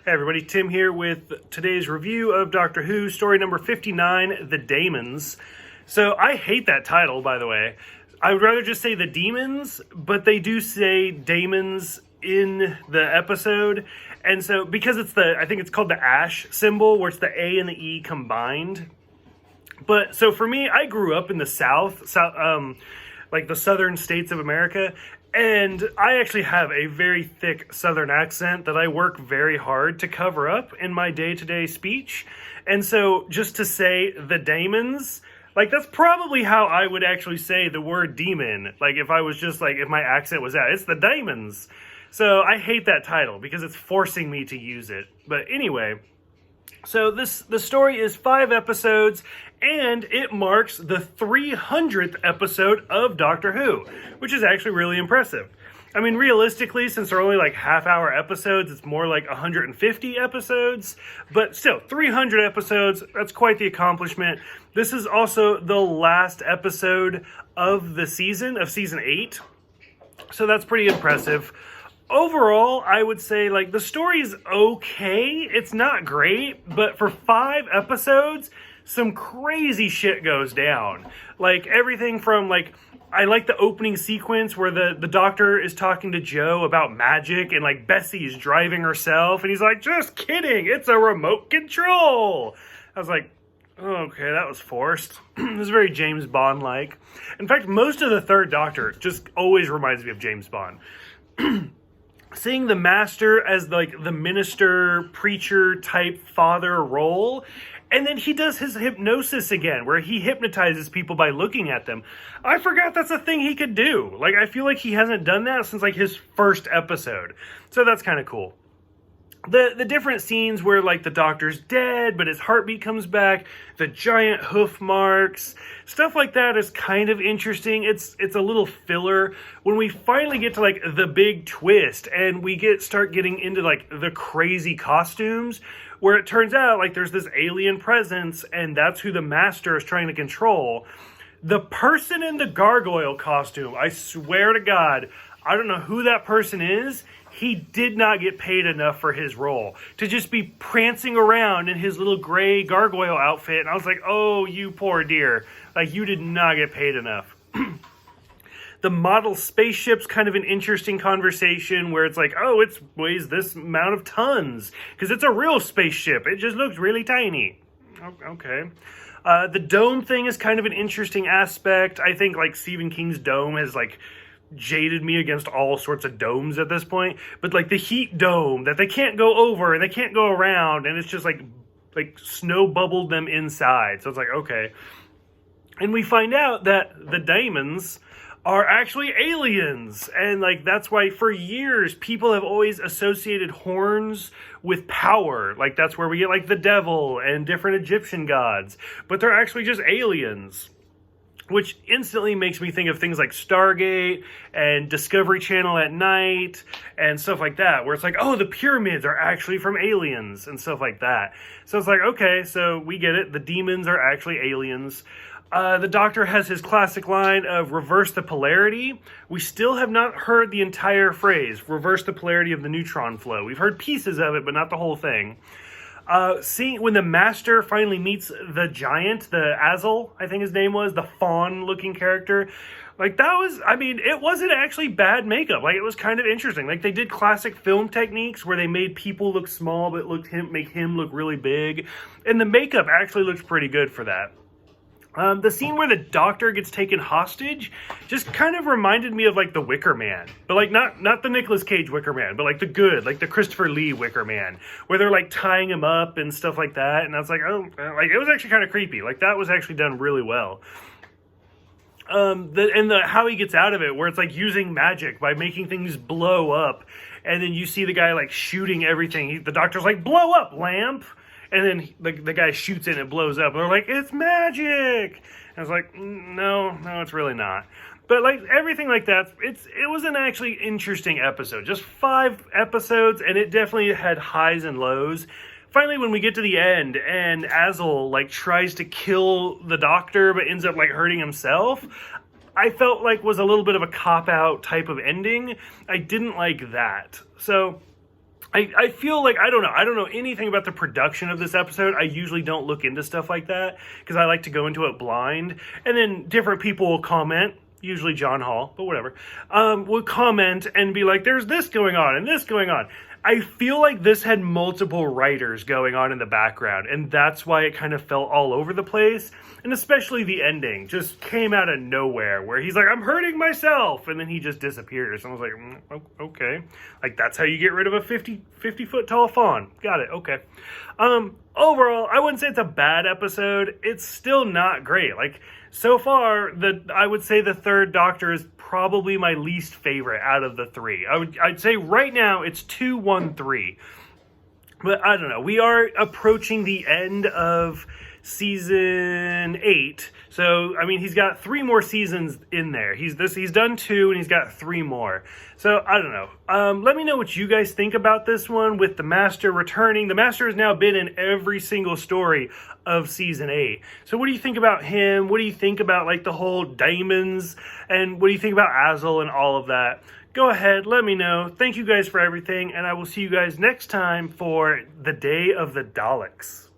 Hey everybody, Tim here with today's review of Doctor Who, story number 59, The Dæmons. So I hate that title, by the way. I would rather just say The Demons, but they do say Dæmons in the episode. And so, because I think it's called the ash symbol, where it's the A and the E combined. But, so for me, I grew up in the South, like the southern states of America, and I actually have a very thick southern accent that I work very hard to cover up in my day-to-day speech. And so just to say the Dæmons, like that's probably how I would actually say the word demon. Like if I was just like, if my accent was out, it's the Dæmons. So I hate that title because it's forcing me to use it. But anyway, so the story is 5 episodes, and it marks the 300th episode of Doctor Who, which is actually really impressive. I mean, realistically, since they're only like half-hour episodes, it's more like 150 episodes. But still, 300 episodes, that's quite the accomplishment. This is also the last episode of the season, of season 8. So that's pretty impressive. Overall, I would say, like, the story's okay. It's not great, but for 5 episodes, some crazy shit goes down. Like, everything from, like, I like the opening sequence where the doctor is talking to Joe about magic, and, like, Bessie's driving herself, and he's like, just kidding, it's a remote control. I was like, okay, that was forced. It was very James Bond-like. In fact, most of the Third Doctor just always reminds me of James Bond. Seeing the Master as like the minister, preacher type father role, and then he does his hypnosis again, where he hypnotizes people by looking at them. I forgot that's a thing he could do. Like, I feel like he hasn't done that since like his first episode. So that's kind of cool. The different scenes where, like, the Doctor's dead, but his heartbeat comes back, the giant hoof marks, stuff like that is kind of interesting. It's a little filler. When we finally get to, like, the big twist, and we start getting into, like, the crazy costumes, where it turns out, like, there's this alien presence, and that's who the Master is trying to control. The person in the gargoyle costume, I swear to God, I don't know who that person is. He did not get paid enough for his role to just be prancing around in his little gray gargoyle outfit. And I was like, oh, you poor dear. Like, you did not get paid enough. The model spaceship's kind of an interesting conversation where it's like, oh, it weighs this amount of tons because it's a real spaceship. It just looks really tiny. Okay. The dome thing is kind of an interesting aspect. I think, like, Stephen King's dome has, like, jaded me against all sorts of domes at this point, but like the heat dome that they can't go over and they can't go around, and it's just like snow bubbled them inside. So it's like, okay. And we find out that the Dæmons are actually aliens, and like that's why for years people have always associated horns with power. Like that's where we get like the devil and different Egyptian gods, but they're actually just aliens. Which instantly makes me think of things like Stargate and Discovery Channel at night and stuff like that, where it's like, oh, the pyramids are actually from aliens and stuff like that. So it's like, okay, so we get it. The demons are actually aliens. The Doctor has his classic line of reverse the polarity. We still have not heard the entire phrase, reverse the polarity of the neutron flow. We've heard pieces of it, but not the whole thing. Seeing when the Master finally meets the giant, the Azul, I think his name was, the fawn-looking character, like that was, I mean, it wasn't actually bad makeup. Like it was kind of interesting. Like they did classic film techniques where they made people look small but make him look really big, and the makeup actually looks pretty good for that. The scene where the Doctor gets taken hostage just kind of reminded me of like the Wicker Man, but like not the Nicolas Cage Wicker Man, but like the good, like the Christopher Lee Wicker Man, where they're like tying him up and stuff like that. And I was like, oh, like it was actually kind of creepy. Like that was actually done really well. How he gets out of it, where it's like using magic by making things blow up, and then you see the guy like shooting everything. The Doctor's like, blow up, lamp. And then the guy shoots it and it blows up. And they're like, it's magic! And I was like, no, it's really not. But like everything like that, it was an actually interesting episode. Just 5 episodes, and it definitely had highs and lows. Finally, when we get to the end, and Azul like tries to kill the Doctor, but ends up like hurting himself, I felt like was a little bit of a cop-out type of ending. I didn't like that. So I feel like, I don't know anything about the production of this episode. I usually don't look into stuff like that because I like to go into it blind, and then different people will comment, usually John Hall, but whatever, will comment and be like, there's this going on and this going on. I feel like this had multiple writers going on in the background, and that's why it kind of felt all over the place. And especially the ending just came out of nowhere, where he's like, I'm hurting myself, and then he just disappears. And I was like, okay. Like, that's how you get rid of a 50 foot tall fawn. Got it, okay. Overall, I wouldn't say it's a bad episode. It's still not great. Like, so far, I would say the third Doctor is probably my least favorite out of the three. I'd say right now it's 2, 1, 3. But I don't know. We are approaching the end of season 8. So, I mean, he's got 3 more seasons in there. He's done 2 and he's got 3 more. So, I don't know. Let me know what you guys think about this one with the Master returning. The Master has now been in every single story of season 8. So what do you think about him? What do you think about like the whole Dæmons? And what do you think about Azel and all of that? Go ahead, let me know. Thank you guys for everything, and I will see you guys next time for the Day of the Daleks.